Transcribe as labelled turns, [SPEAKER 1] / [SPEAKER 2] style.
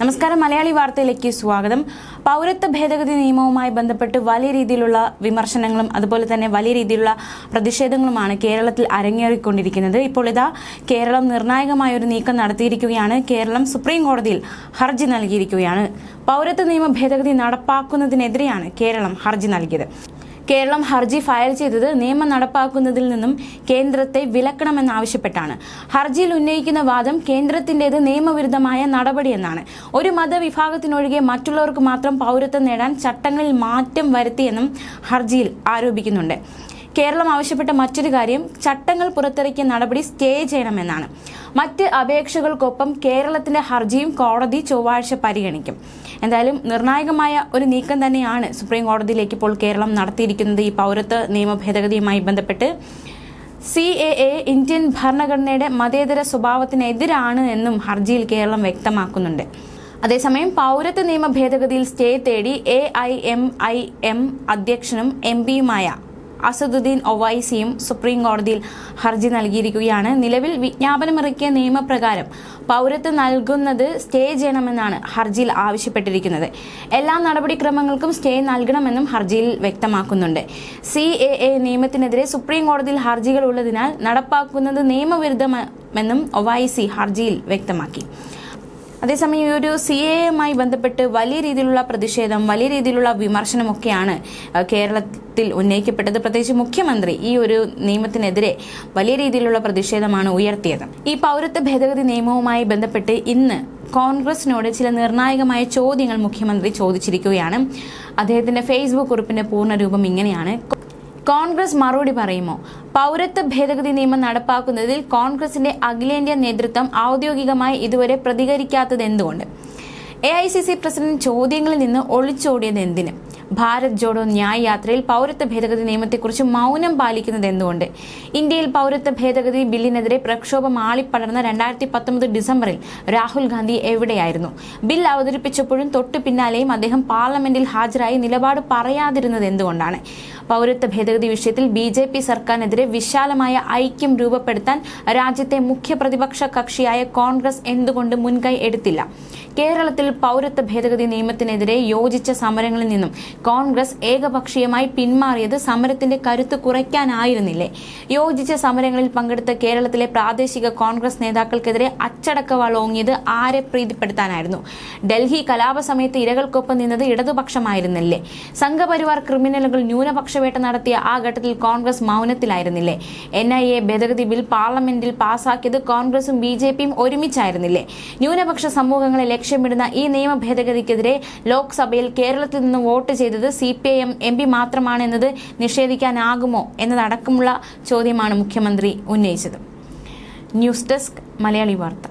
[SPEAKER 1] നമസ്കാരം, മലയാളി വാർത്തയിലേക്ക് സ്വാഗതം. പൗരത്വ ഭേദഗതി നിയമവുമായി ബന്ധപ്പെട്ട് വലിയ രീതിയിലുള്ള വിമർശനങ്ങളും അതുപോലെ തന്നെ വലിയ രീതിയിലുള്ള പ്രതിഷേധങ്ങളുമാണ് കേരളത്തിൽ അരങ്ങേറിക്കൊണ്ടിരിക്കുന്നത്. ഇപ്പോൾ ഇതാ കേരളം നിർണായകമായ ഒരു നീക്കം നടത്തിയിരിക്കുകയാണ്. കേരളം സുപ്രീം കോടതിയിൽ ഹർജി നൽകിയിരിക്കുകയാണ്. പൗരത്വ നിയമ ഭേദഗതി നടപ്പാക്കുന്നതിനെതിരെയാണ് കേരളം ഹർജി നൽകിയത്. കേരളം ഹർജി ഫയൽ ചെയ്തത് നിയമം നടപ്പാക്കുന്നതിൽ നിന്നും കേന്ദ്രത്തെ വിലക്കണമെന്നാവശ്യപ്പെട്ടാണ്. ഹർജിയിൽ ഉന്നയിക്കുന്ന വാദം കേന്ദ്രത്തിന്റേത് നിയമവിരുദ്ധമായ നടപടിയെന്നാണ്. ഒരു മതവിഭാഗത്തിനൊഴികെ മറ്റുള്ളവർക്ക് മാത്രം പൗരത്വം നേടാൻ ചട്ടങ്ങളിൽ മാറ്റം വരുത്തിയെന്നും ഹർജിയിൽ ആരോപിക്കുന്നുണ്ട്. കേരളം ആവശ്യപ്പെട്ട മറ്റൊരു കാര്യം ചട്ടങ്ങൾ പുറത്തിറക്കിയ നടപടി സ്റ്റേ ചെയ്യണമെന്നാണ്. മറ്റ് അപേക്ഷകൾക്കൊപ്പം കേരളത്തിന്റെ ഹർജിയും കോടതി ചൊവ്വാഴ്ച പരിഗണിക്കും. എന്തായാലും നിർണായകമായ ഒരു നീക്കം തന്നെയാണ് സുപ്രീം കോടതിയിലേക്ക് ഇപ്പോൾ കേരളം നടത്തിയിരിക്കുന്നത്. ഈ പൗരത്വ നിയമ ഭേദഗതിയുമായി ബന്ധപ്പെട്ട് CAA ഇന്ത്യൻ ഭരണഘടനയുടെ മതേതര സ്വഭാവത്തിനെതിരാണ് എന്നും ഹർജിയിൽ കേരളം വ്യക്തമാക്കുന്നുണ്ട്. അതേസമയം പൗരത്വ നിയമ ഭേദഗതിയിൽ സ്റ്റേ തേടി AIMIM അധ്യക്ഷനും MPയുമായ അസദുദ്ദീൻ ഒവൈസിയും സുപ്രീം കോടതിയിൽ ഹർജി നൽകിയിരിക്കുകയാണ്. നിലവിൽ വിജ്ഞാപനമിറക്കിയ നിയമപ്രകാരം പൗരത്വം നൽകുന്നത് സ്റ്റേ ചെയ്യണമെന്നാണ് ഹർജിയിൽ ആവശ്യപ്പെട്ടിരിക്കുന്നത്. എല്ലാ നടപടിക്രമങ്ങൾക്കും സ്റ്റേ നൽകണമെന്നും ഹർജിയിൽ വ്യക്തമാക്കുന്നുണ്ട്. CAA നിയമത്തിനെതിരെ സുപ്രീം കോടതിയിൽ ഹർജികൾ ഉള്ളതിനാൽ നടപ്പാക്കുന്നത് നിയമവിരുദ്ധമെന്നും ഒവൈസി ഹർജിയിൽ വ്യക്തമാക്കി. അതേസമയം ഈ ഒരു CAAയുമായി ബന്ധപ്പെട്ട് വലിയ രീതിയിലുള്ള പ്രതിഷേധം, വലിയ രീതിയിലുള്ള വിമർശനമൊക്കെയാണ് കേരളത്തിൽ ഉന്നയിക്കപ്പെട്ടത്. പ്രത്യേകിച്ച് മുഖ്യമന്ത്രി ഈ ഒരു നിയമത്തിനെതിരെ വലിയ രീതിയിലുള്ള പ്രതിഷേധമാണ് ഉയർത്തിയത്. ഈ പൗരത്വ ഭേദഗതി നിയമവുമായി ബന്ധപ്പെട്ട് ഇന്ന് കോൺഗ്രസിനോട് ചില നിർണായകമായ ചോദ്യങ്ങൾ മുഖ്യമന്ത്രി ചോദിച്ചിരിക്കുകയാണ്. അദ്ദേഹത്തിന്റെ ഫേസ്ബുക്ക് കുറിപ്പിന്റെ പൂർണ്ണരൂപം ഇങ്ങനെയാണ്: കോൺഗ്രസ് മറുപടി പറയുമോ? പൗരത്വ ഭേദഗതി നിയമം നടപ്പാക്കുന്നതിൽ കോൺഗ്രസിന്റെ അഖിലേന്ത്യാ നേതൃത്വം ഔദ്യോഗികമായി ഇതുവരെ പ്രതികരിക്കാത്തത് എന്തുകൊണ്ട്? AICC പ്രസിഡന്റ് ചോദ്യങ്ങളിൽ നിന്ന് ഒളിച്ചോടിയത് എന്തിന്? ഭാരത് ജോഡോ ന്യായ് യാത്രയിൽ പൗരത്വ ഭേദഗതി നിയമത്തെക്കുറിച്ച് മൗനം പാലിക്കുന്നത് എന്തുകൊണ്ട്? ഇന്ത്യയിൽ പൗരത്വ ഭേദഗതി ബില്ലിനെതിരെ പ്രക്ഷോഭം ആളിപ്പടർന്ന 2019 ഡിസംബറിൽ രാഹുൽ ഗാന്ധി എവിടെയായിരുന്നു? ബിൽ അവതരിപ്പിച്ചപ്പോഴും തൊട്ടു പിന്നാലെയും അദ്ദേഹം പാർലമെന്റിൽ ഹാജരായി നിലപാട് പറയാതിരുന്നത് എന്തുകൊണ്ടാണ്? പൗരത്വ ഭേദഗതി വിഷയത്തിൽ BJP സർക്കാരിനെതിരെ വിശാലമായ ഐക്യം രൂപപ്പെടുത്താൻ രാജ്യത്തെ മുഖ്യ പ്രതിപക്ഷ കക്ഷിയായ കോൺഗ്രസ് എന്തുകൊണ്ട് മുൻകൈ എടുത്തില്ല? കേരളത്തിൽ പൗരത്വ ഭേദഗതി നിയമത്തിനെതിരെ യോജിച്ച സമരങ്ങളിൽ നിന്നും കോൺഗ്രസ് ഏകപക്ഷീയമായി പിന്മാറിയത് സമരത്തിന്റെ കരുത്ത് കുറയ്ക്കാനായിരുന്നില്ലേ? യോജിച്ച സമരങ്ങളിൽ പങ്കെടുത്ത കേരളത്തിലെ പ്രാദേശിക കോൺഗ്രസ് നേതാക്കൾക്കെതിരെ അച്ചടക്കവാൾ ഓങ്ങിയത് ആരെ പ്രീതിപ്പെടുത്താനായിരുന്നു? ഡൽഹി കലാപ സമയത്ത് ഇരകൾക്കൊപ്പം നിന്നത് ഇടതുപക്ഷമായിരുന്നില്ലേ? സംഘപരിവാർ ക്രിമിനലുകൾ ന്യൂനപക്ഷവേട്ട നടത്തിയ ആ ഘട്ടത്തിൽ കോൺഗ്രസ് മൗനത്തിലായിരുന്നില്ലേ? NIA ഭേദഗതി ബിൽ പാർലമെന്റിൽ പാസാക്കിയത് കോൺഗ്രസും BJPയും ഒരുമിച്ചായിരുന്നില്ലേ? ന്യൂനപക്ഷ സമൂഹങ്ങളെ ലക്ഷ്യമിടുന്ന ഈ നിയമ ഭേദഗതിക്കെതിരെ ലോക്സഭയിൽ കേരളത്തിൽ നിന്ന് വോട്ട് ചെയ്തത് CPIM MP മാത്രമാണ് എന്നത് നിഷേധിക്കാനാകുമോ എന്നതടക്കമുള്ള ചോദ്യമാണ് മുഖ്യമന്ത്രി ഉന്നയിച്ചത്. ന്യൂസ് ഡെസ്ക്, മലയാളി വാർത്ത.